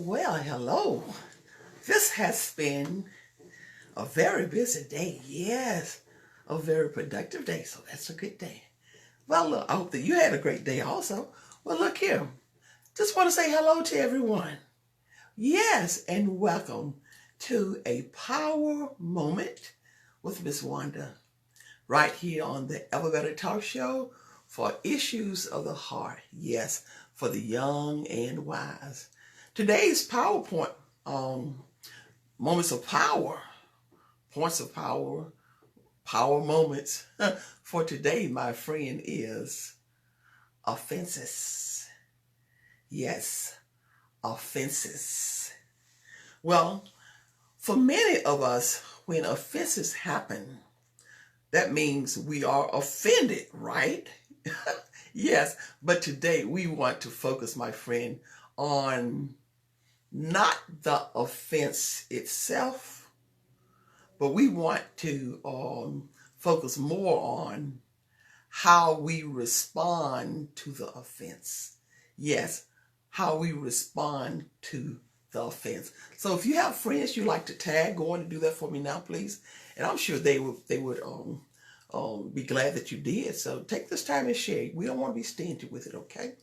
Well, hello. This has been a very busy day. Yes, a very productive day. So that's a good day. Well, look, I hope that you had a great day also. Well, look here. Just want to say hello to everyone. Yes, and welcome to a power moment with Miss Wanda, right here on the Ever Better Talk Show for issues of the heart. Yes, for the young and wise. Today's PowerPoint, moments of power, points of power, power moments for today, my friend, is offenses. Yes, offenses. Well, for many of us, when offenses happen, that means we are offended, right? Yes, but today we want to focus, my friend, on not the offense itself, but we want to focus more on how we respond to the offense. Yes, how we respond to the offense. So if you have friends you like to tag, go on and do that for me now, please. And I'm sure they would be glad that you did. So take this time and share. We don't want to be stingy with it, okay?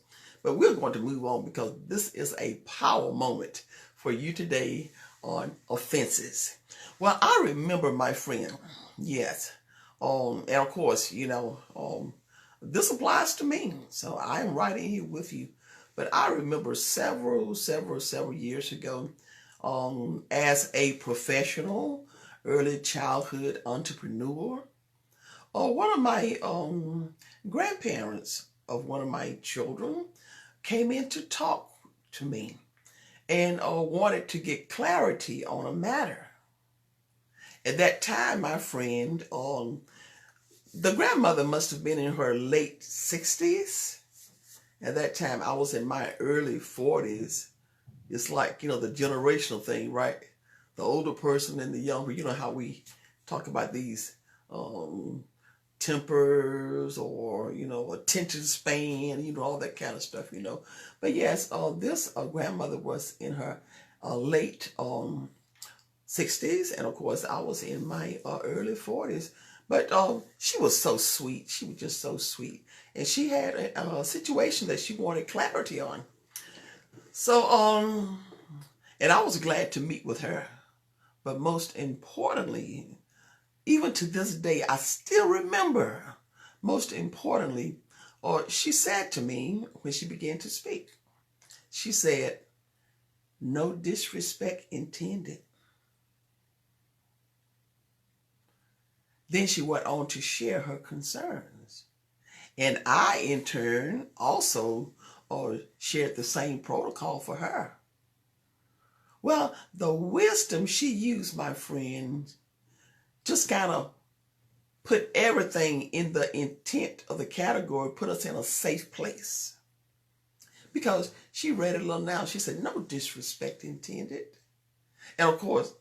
But we're going to move on because this is a power moment for you today on offenses. Well, I remember, my friend, yes, and of course, this applies to me, so I am right in here with you. But I remember several years ago, as a professional, early childhood entrepreneur, one of my grandparents of one of my children came in to talk to me and wanted to get clarity on a matter. At that time, my friend, the grandmother must have been in her late 60s. At that time, I was in my early 40s. It's like, the generational thing, right? The older person and the younger, how we talk about these tempers or, attention span, all that kind of stuff, But yes, this grandmother was in her late 60s. And of course, I was in my early 40s. But she was so sweet. She was just so sweet. And she had a situation that she wanted clarity on. So, and I was glad to meet with her. But most importantly, even to this day, I still remember, most importantly, she said to me when she began to speak, she said, "No disrespect intended." Then she went on to share her concerns. And I, in turn, also shared the same protocol for her. Well, the wisdom she used, my friend, just kind of put everything in the intent of the category, put us in a safe place. Because she read it a little now. She said, "No disrespect intended." And of course,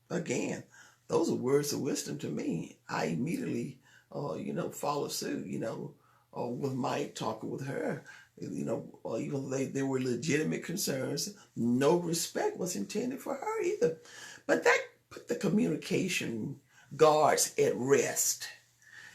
again, those are words of wisdom to me. I immediately, follow suit, with my talking with her. Even though they were legitimate concerns, no respect was intended for her either. But that put the communication guards at rest.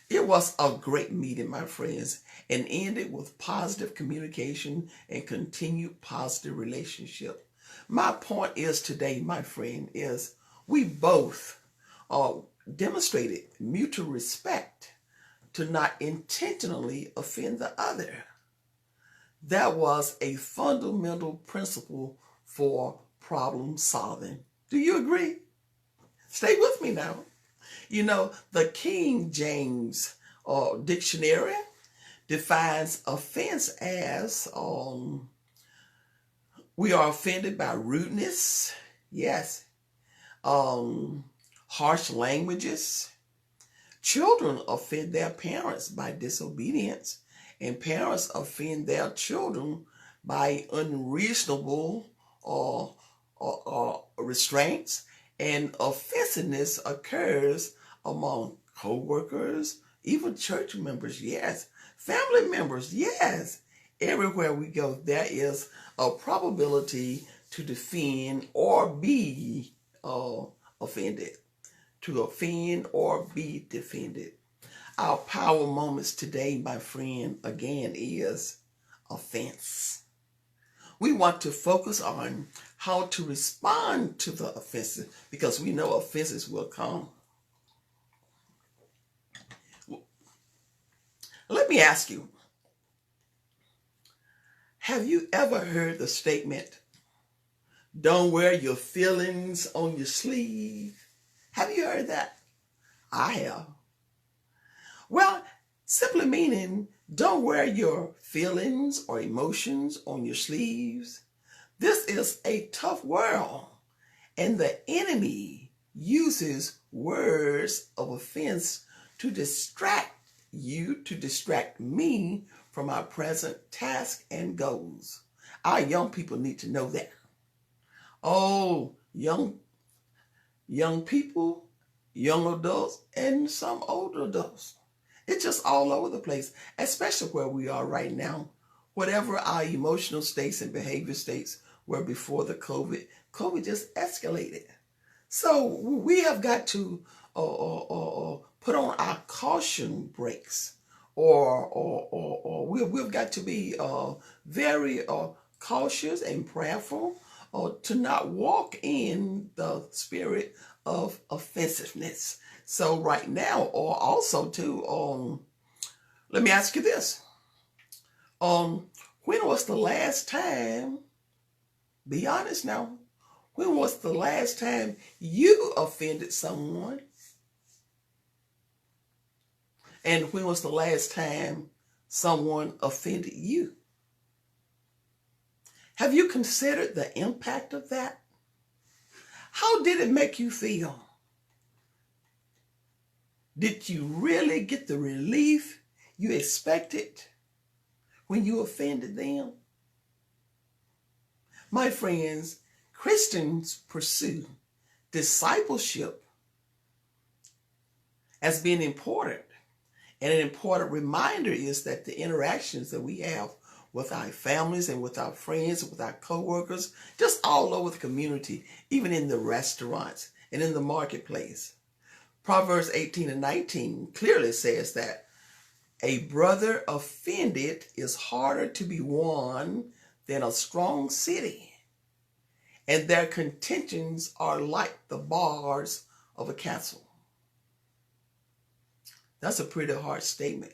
It was a great meeting, my friends, and ended with positive communication and continued positive relationship. My point is today, my friend, is we both demonstrated mutual respect to not intentionally offend the other. That was a fundamental principle for problem solving. Do you agree? Stay with me now. The King James dictionary defines offense as we are offended by rudeness, yes, harsh languages. Children offend their parents by disobedience, and parents offend their children by unreasonable restraints. And offensiveness occurs among co-workers, even church members, yes, family members, yes. Everywhere we go, there is a probability to defend or be offended. To offend or be defended. Our power moments today, my friend, again is offense. We want to focus on how to respond to the offenses because we know offenses will come. Let me ask you, have you ever heard the statement, don't wear your feelings on your sleeve? Have you heard that? I have. Well, simply meaning, don't wear your feelings or emotions on your sleeves. This is a tough world, and the enemy uses words of offense to distract you, to distract me from our present task and goals. Our young people need to know that. Oh, young people, young adults, and some older adults. It's just all over the place, especially where we are right now. Whatever our emotional states and behavior states were before the COVID just escalated. So we have got to put on our caution brakes, or we've got to be very cautious and prayerful to not walk in the spirit of offensiveness. So right now, or also to, let me ask you this. When was the last time, be honest now, when was the last time you offended someone? And when was the last time someone offended you? Have you considered the impact of that? How did it make you feel? Did you really get the relief you expected when you offended them? My friends, Christians pursue discipleship as being important. And an important reminder is that the interactions that we have with our families and with our friends, with our co-workers, just all over the community, even in the restaurants and in the marketplace. Proverbs 18:19 clearly says that a brother offended is harder to be won than a strong city, and their contentions are like the bars of a castle. That's a pretty hard statement.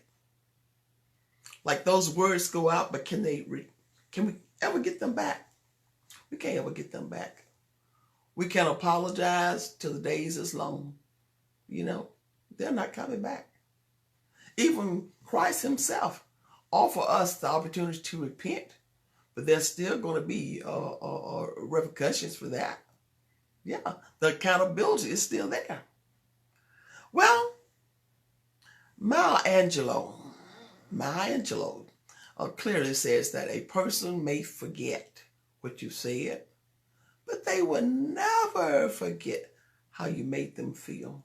Like those words go out, but can we ever get them back? We can't ever get them back. We can apologize till the days is long. You know, they're not coming back. Even Christ himself offered us the opportunity to repent, but there's still going to be repercussions for that. Yeah, the accountability is still there. Well, Maya Angelou clearly says that a person may forget what you said, but they will never forget how you made them feel.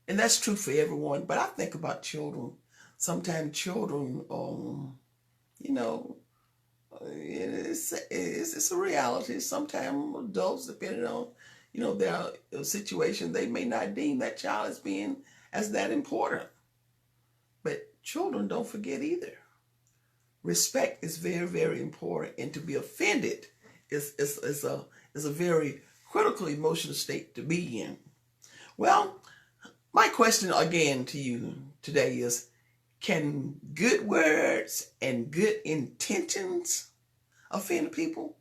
And that's true for everyone, but I think about children. Sometimes children, you know, it's a reality. Sometimes adults, depending on, you know, their situation, they may not deem that child as being as that important. But children don't forget either. Respect is very, very important, and to be offended is a very critical emotional state to be in. Well, my question again to you today is, can good words and good intentions offend people?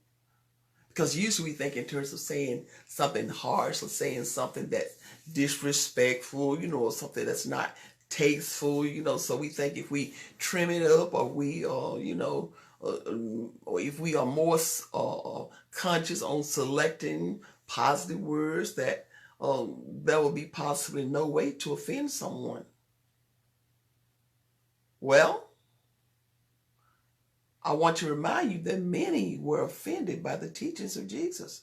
Because usually we think in terms of saying something harsh or saying something that's disrespectful, you know, or something that's not tasteful, you know, so we think if we trim it up, or we you know, or if we are more conscious on selecting positive words, that there will be possibly no way to offend someone. Well, I want to remind you that many were offended by the teachings of Jesus.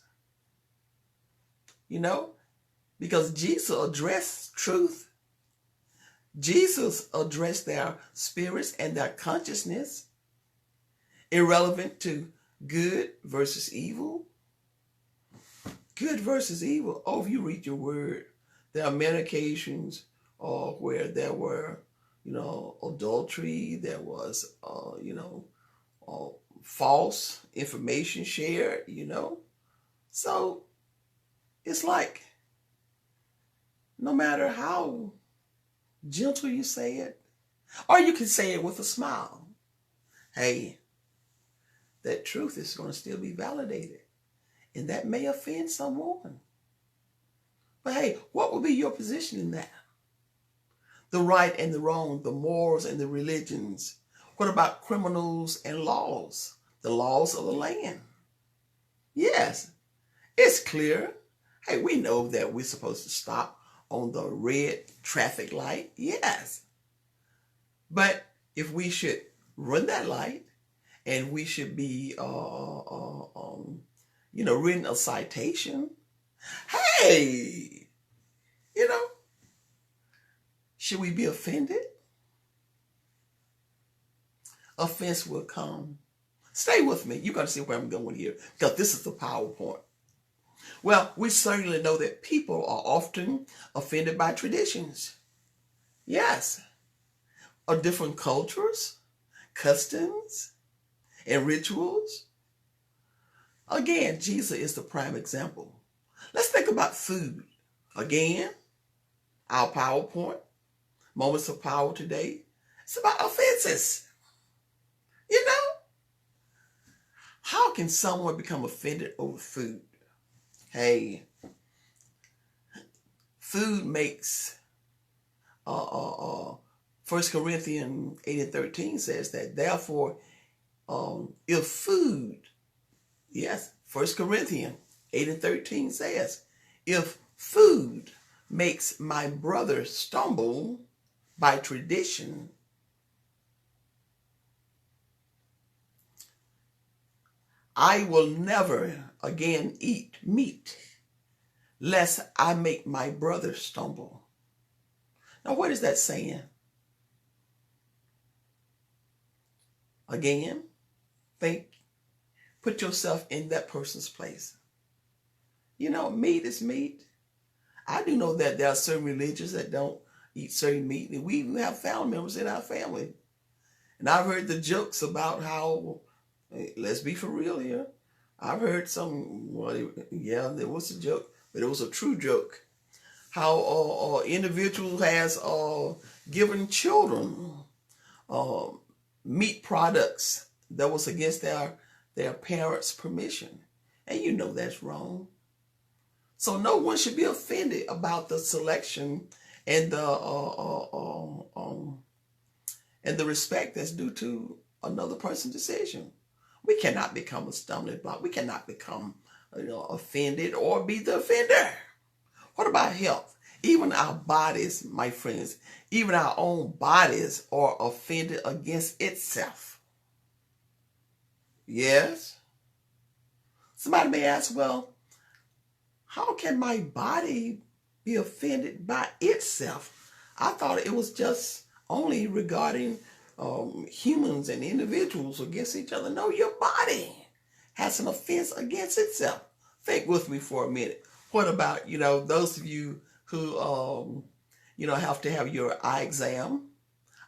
You know, because Jesus addressed truth. Jesus addressed their spirits and their consciousness, irrelevant to Good versus evil. Good versus evil. Oh, if you read your word, there are many occasions where there were, adultery. There was, uh, false information shared. So it's like no matter how gentle you say it, or you can say it with a smile. Hey, that truth is going to still be validated. And that may offend someone. But hey, what would be your position in that? The right and the wrong, the morals and the religions. What about criminals and laws? The laws of the land. Yes, it's clear. Hey, we know that we're supposed to stop on the red traffic light. Yes. But if we should run that light and we should be, written a citation, hey, should we be offended? Offense will come. Stay with me. You're going to see where I'm going here, because this is the PowerPoint. Well, we certainly know that people are often offended by traditions. Yes. Of different cultures, customs, and rituals. Again, Jesus is the prime example. Let's think about food. Again, our PowerPoint, Moments of Power today, it's about offenses. How can someone become offended over food? Hey, food makes, 1 Corinthians 8:13 says that, therefore, if food, yes, 1 Corinthians 8:13 says, if food makes my brother stumble by tradition, I will never again eat meat, lest I make my brother stumble. Now, what is that saying? Again, put yourself in that person's place. Meat is meat. I do know that there are certain religions that don't eat certain meat, and we even have family members in our family. And I've heard the jokes about how, let's be for real here, I've heard there was a joke, but it was a true joke, how individual has given children meat products that was against their parents' permission. And that's wrong. So no one should be offended about the selection and the respect that's due to another person's decision. We cannot become a stumbling block. We cannot become offended or be the offender. What about health? Even our bodies, my friends, even our own bodies are offended against itself. Yes? Somebody may ask, well, how can my body be offended by itself? I thought it was just only regarding humans and individuals against each other. No, your body has an offense against itself. Think with me for a minute. What about, those of you who, have to have your eye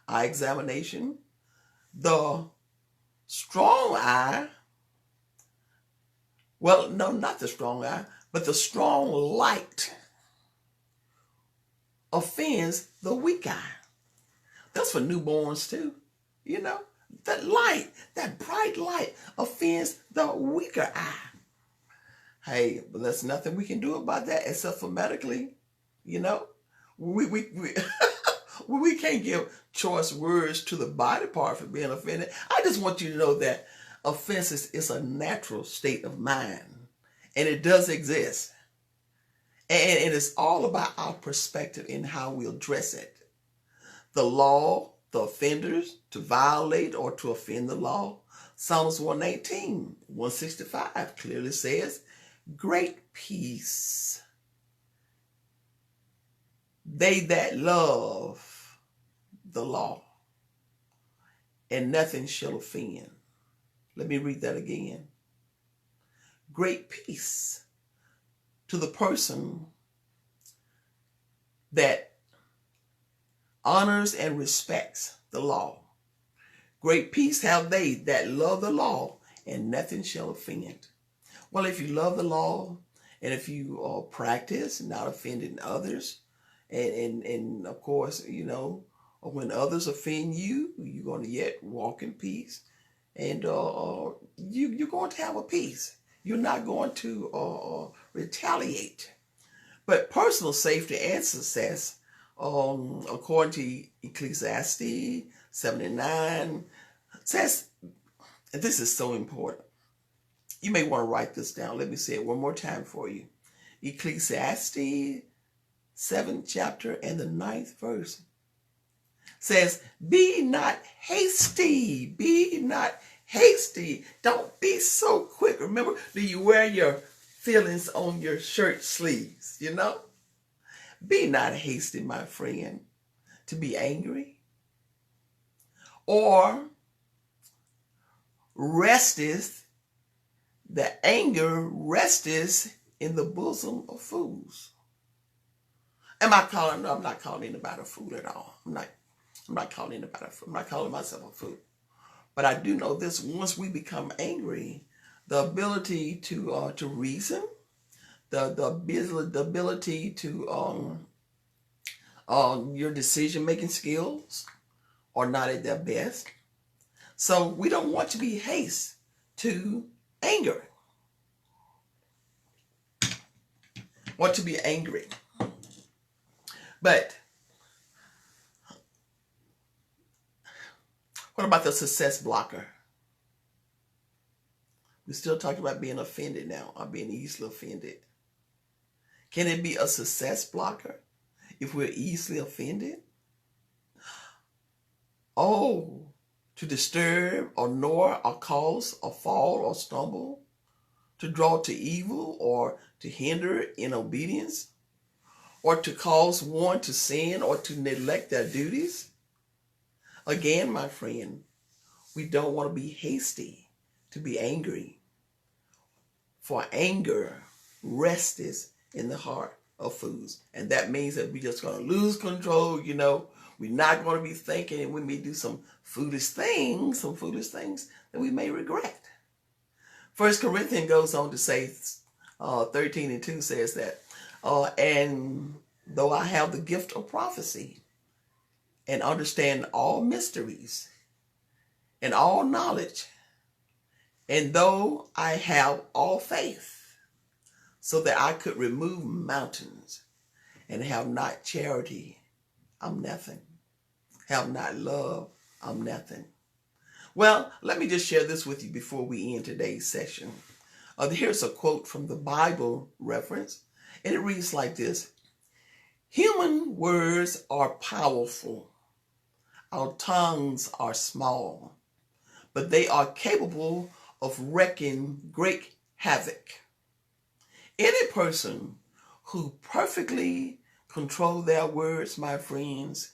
examination? The strong eye, well, no, not the strong eye, but the strong light offends the weak eye. That's for newborns too. That light, that bright light offends the weaker eye. Hey, but there's nothing we can do about that except for medically. We we can't give choice words to the body part for being offended. I just want you to know that offenses is a natural state of mind, and it does exist. And it's all about our perspective in how we'll address it. The law, the offenders, to violate or to offend the law. Psalms 119, 165 clearly says, great peace they that love the law, and nothing shall offend. Let me read that again. great peace to the person that honors and respects the law. Great peace have they that love the law, and nothing shall offend. Well, if you love the law, and if you practice not offending others, and of course, when others offend you, you're going to yet walk in peace, and you're going to have a peace. You're not going to retaliate. But personal safety and success, according to Ecclesiastes 79, says, and this is so important. You may want to write this down. Let me say it one more time for you. Ecclesiastes 7th chapter and the 9th verse says, be not hasty. Be not hasty. Don't be so quick. Remember, do you wear your feelings on your shirt sleeves? Be not hasty, my friend, to be angry, or resteth, the anger resteth in the bosom of fools. I'm not calling anybody a fool at all. I'm not calling anybody a fool. I'm not calling myself a fool. But I do know this: once we become angry, the ability to reason, the ability to your decision making skills are not at their best. So we don't want to be haste to anger. Want to be angry. But what about the success blocker? We're still talking about being offended now, or being easily offended. Can it be a success blocker if we're easily offended? Oh, to disturb or gnaw or cause or fall or stumble, to draw to evil or to hinder in obedience, or to cause one to sin or to neglect their duties. Again, my friend, we don't want to be hasty to be angry, for anger rests in the heart of fools. And that means that we're just going to lose control. We're not going to be thinking, and we may do some foolish things that we may regret. 1 Corinthians goes on to say, 13:2 says that, and though I have the gift of prophecy and understand all mysteries and all knowledge, and though I have all faith, so that I could remove mountains, and have not charity, I'm nothing. Have not love, I'm nothing. Well, let me just share this with you before we end today's session. Here's a quote from the Bible reference, and it reads like this: human words are powerful. Our tongues are small, but they are capable of wreaking great havoc. Any person who perfectly control their words, my friends,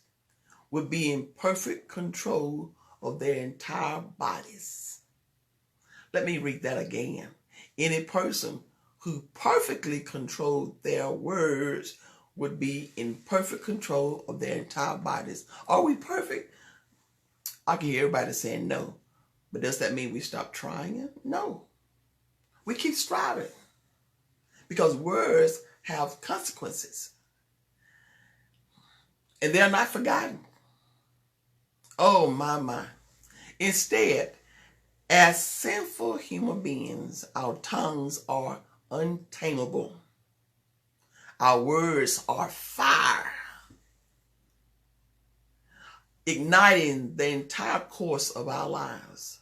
would be in perfect control of their entire bodies. Let me read that again. Any person who perfectly controlled their words would be in perfect control of their entire bodies. Are we perfect? I can hear everybody saying no. But does that mean we stop trying it? No. We keep striving. Because words have consequences. And they're not forgotten. Oh, my. Instead, as sinful human beings, our tongues are untamable. Our words are fire, igniting the entire course of our lives.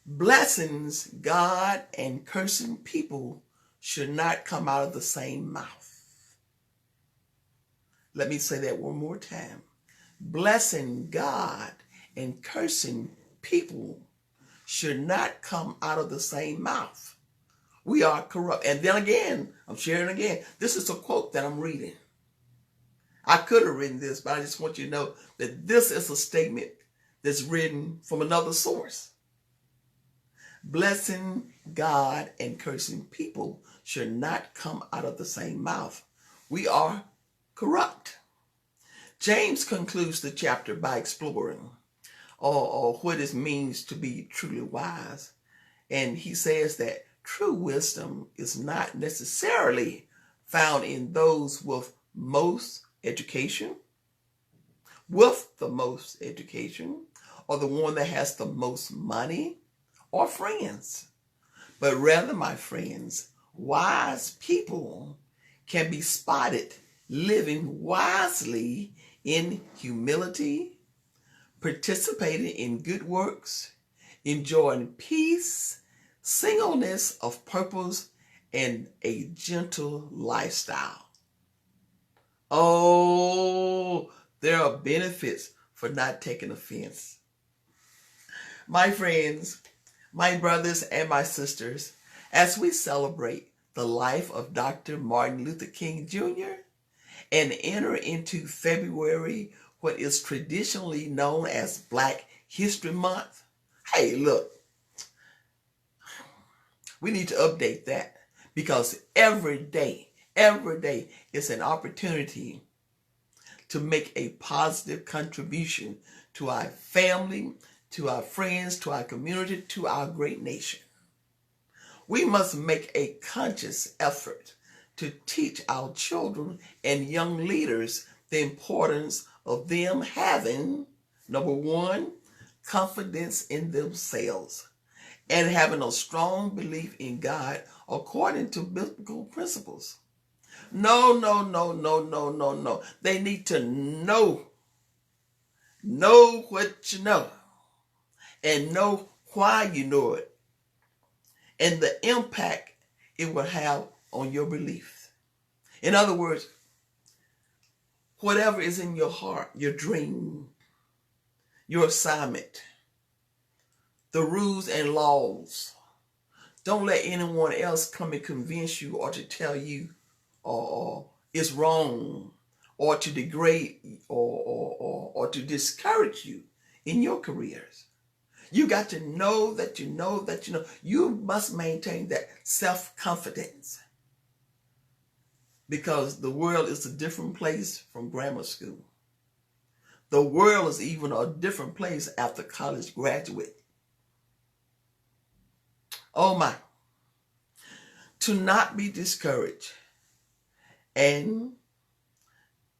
Blessings, God, and cursing people should not come out of the same mouth. Let me say that one more time. Blessing God and cursing people should not come out of the same mouth. We are corrupt. And then again, I'm sharing again. This is a quote that I'm reading. I could have written this, but I just want you to know that this is a statement that's written from another source. Blessing God and cursing people should not come out of the same mouth. We are corrupt. James concludes the chapter by exploring or what it means to be truly wise. And he says that true wisdom is not necessarily found in those with most education, or the one that has the most money or friends. But rather, my friends, wise people can be spotted living wisely in humility, participating in good works, enjoying peace, singleness of purpose, and a gentle lifestyle. Oh, there are benefits for not taking offense. My friends, my brothers and my sisters, as we celebrate the life of Dr. Martin Luther King Jr. and enter into February, what is traditionally known as Black History Month, hey, look, we need to update that, because every day is an opportunity to make a positive contribution to our family, to our friends, to our community, to our great nation. We must make a conscious effort to teach our children and young leaders the importance of them having, number one, confidence in themselves and having a strong belief in God according to biblical principles. No. They need to know what you know and know why you know it and the impact it will have on your belief. In other words, whatever is in your heart, your dream, your assignment, the rules and laws, don't let anyone else come and convince you or to tell you it's wrong or to degrade or to discourage you in your careers. You got to know that you know that you know. You must maintain that self-confidence, because the world is a different place from grammar school. The world is even a different place after college graduate. Oh my. To not be discouraged and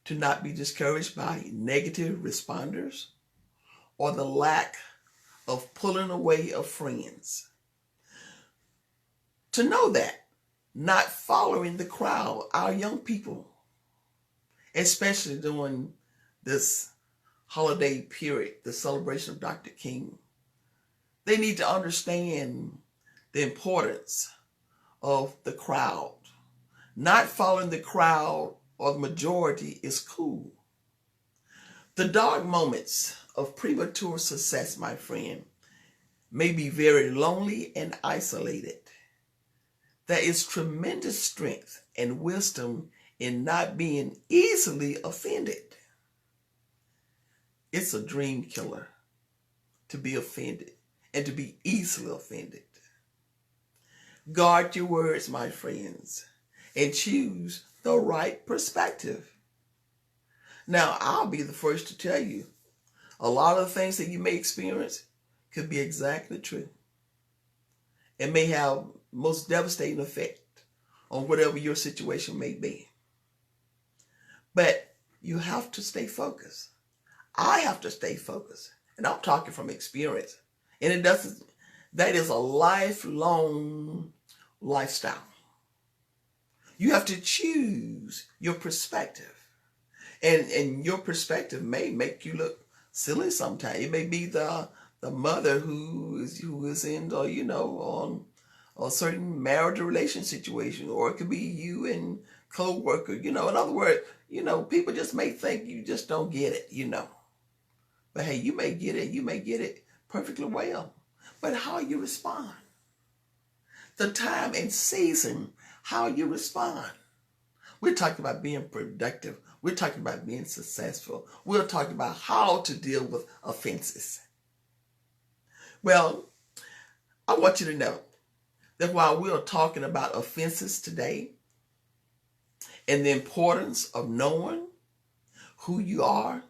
to not be discouraged by negative responders or the lack of pulling away of friends. To know that not following the crowd, our young people, especially during this holiday period, the celebration of Dr. King, they need to understand the importance of the crowd. Not following the crowd or the majority is cool. The dark moments of premature success, my friend, may be very lonely and isolated. There is tremendous strength and wisdom in not being easily offended. It's a dream killer to be offended and to be easily offended. Guard your words, my friends, and choose the right perspective. Now, I'll be the first to tell you, a lot of the things that you may experience could be exactly true. It may have most devastating effect on whatever your situation may be. But you have to stay focused. I have to stay focused. And I'm talking from experience. And that is a lifelong lifestyle. You have to choose your perspective. And your perspective may make you look silly sometimes. It may be the mother who is in, on a certain marital relation situation, or it could be you and co-worker, in other words, people just may think you just don't get it, But hey, you may get it perfectly well. But how you respond, the time and season, how you respond. We're talking about being productive. We're talking about being successful. We're talking about how to deal with offenses. Well, I want you to know that while we are talking about offenses today and the importance of knowing who you are,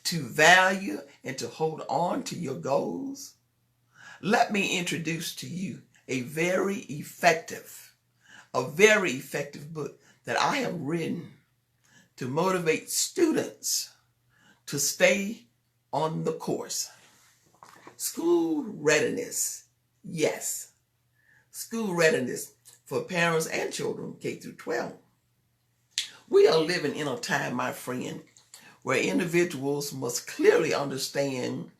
to value and to hold on to your goals, let me introduce to you a very effective book that I have written to motivate students to stay on the course. School readiness. Yes, school readiness for parents and children K through 12. We are living in a time, my friend, where individuals must clearly understand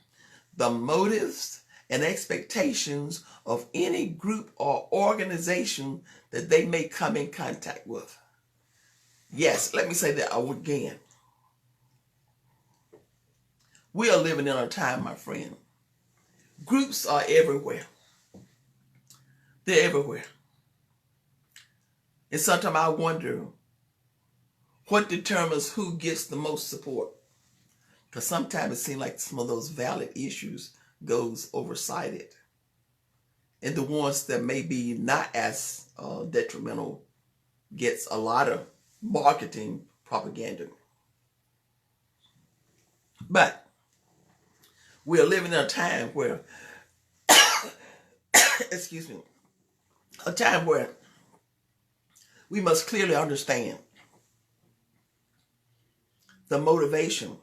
the motives and expectations of any group or organization that they may come in contact with. Yes, let me say that again. We are living in a time, my friend. Groups are everywhere. They're everywhere. And sometimes I wonder what determines who gets the most support. Because sometimes it seems like some of those valid issues goes oversighted. And the ones that may be not as detrimental gets a lot of marketing propaganda. But we are living in a time where, excuse me, a time where we must clearly understand the motivation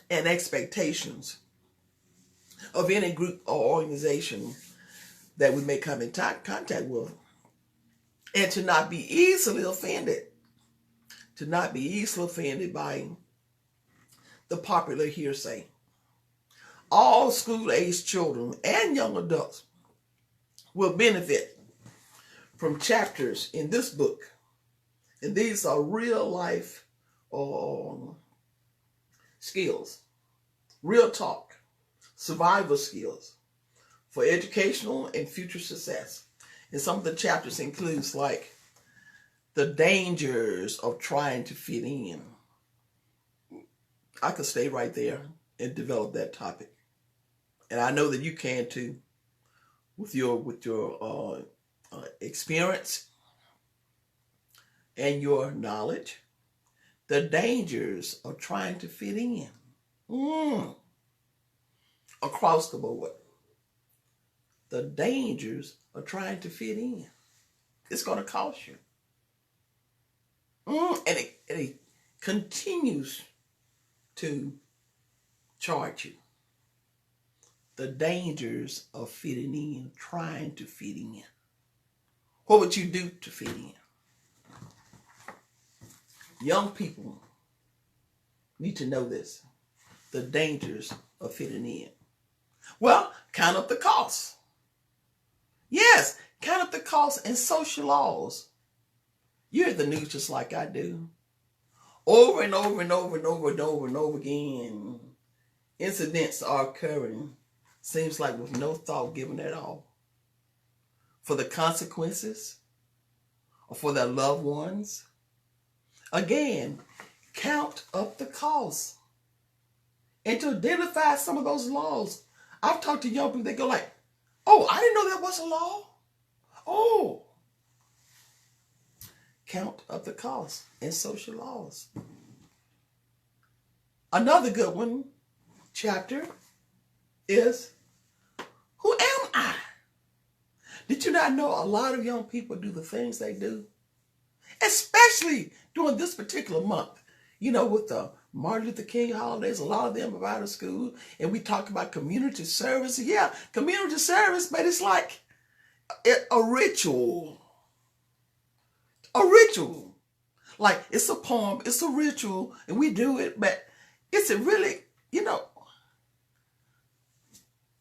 and expectations of any group or organization that we may come in contact with, and to not be easily offended. To not be easily offended by the popular hearsay. All school-aged children and young adults will benefit from chapters in this book. And these are real life skills, real talk, survival skills for educational and future success. And some of the chapters includes like the dangers of trying to fit in. I could stay right there and develop that topic. And I know that you can too, with your experience and your knowledge. The dangers of trying to fit in across the board. The dangers of trying to fit in. It's going to cost you. And it continues to charge you. The dangers of fitting in, trying to fit in. What would you do to fit in? Young people need to know this. The dangers of fitting in. Well, count up the costs. Yes, count up the costs and social laws. You hear the news just like I do. Over and over and over and over and over and over again, incidents are occurring, seems like with no thought given at all, for the consequences or for their loved ones. Again, count up the costs and to identify some of those laws. I've talked to young people, they go like, oh, I didn't know there was a law. Oh, count up the costs and social laws. Another good one, chapter, is who am I? Did you not know a lot of young people do the things they do? Especially during this particular month. You know, with the Martin Luther King holidays, a lot of them are out of school. And we talk about community service. Yeah, community service, but it's like a ritual. A ritual. Like it's a poem, it's a ritual, and we do it, but it's a really,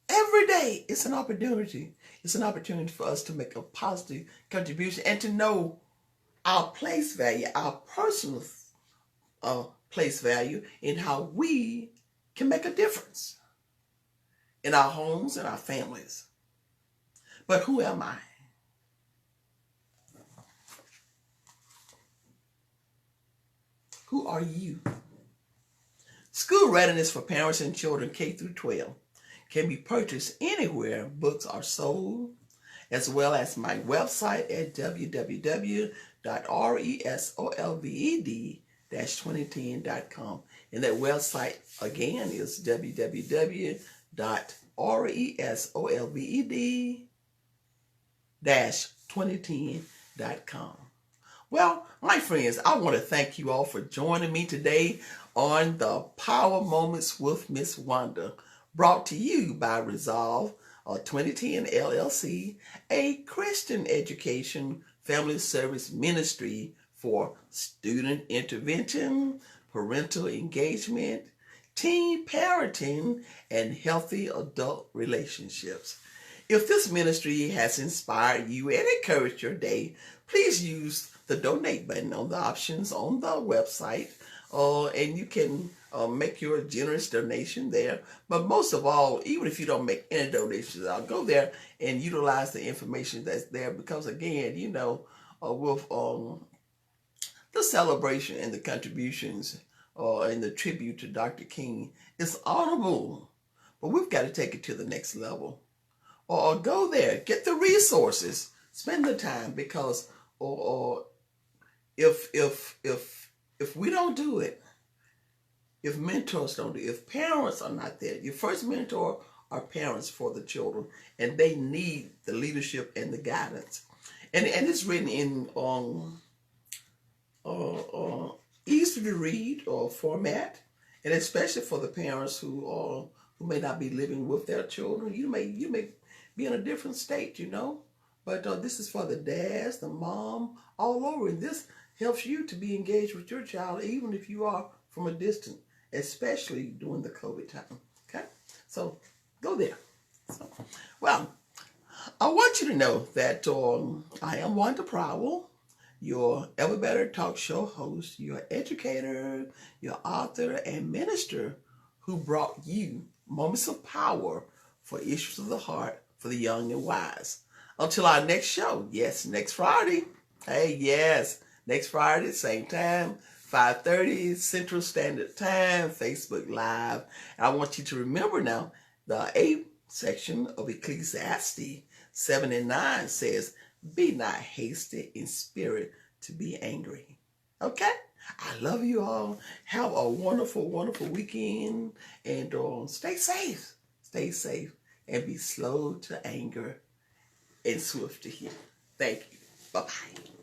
every day it's an opportunity. It's an opportunity for us to make a positive contribution and to know our place value, our personal place value in how we can make a difference in our homes and our families. But who am I? Who are you? School readiness for parents and children K through 12 can be purchased anywhere books are sold, as well as my website at www.resolved-2010.com. And that website again is www.resolved-2010.com. Well, my friends, I want to thank you all for joining me today on the Power Moments with Miss Wanda, brought to you by Resolve 2010 LLC, a Christian education family service ministry for student intervention, parental engagement, teen parenting, and healthy adult relationships. If this ministry has inspired you and encouraged your day, please use the donate button on the options on the website, and you can make your generous donation there. But most of all, even if you don't make any donations, I'll go there and utilize the information that's there, because again, with the celebration and the contributions and the tribute to Dr. King is honorable, but we've got to take it to the next level. Or go there, get the resources, spend the time, because if we don't do it, if mentors don't do it, if parents are not there, your first mentor are parents for the children, and they need the leadership and the guidance. And it's written in easy to read format, and especially for the parents who may not be living with their children. You may be in a different state, but this is for the dads, the mom, all over, and this helps you to be engaged with your child, even if you are from a distance, especially during the COVID time. Okay, so go there. Well, I want you to know that I am Wanda Prowell, your Ever Better Talk Show host, your educator, your author, and minister, who brought you moments of power for issues of the heart for the young and wise. Until our next show, yes, next Friday. Hey, yes, next Friday, same time, 5:30 Central Standard Time, Facebook Live. And I want you to remember now, the 8th section of Ecclesiastes 7 and 9 says, "Be not hasty in spirit to be angry." Okay? I love you all. Have a wonderful, wonderful weekend. And stay safe. Stay safe. And be slow to anger and swift to hear. Thank you. Bye-bye.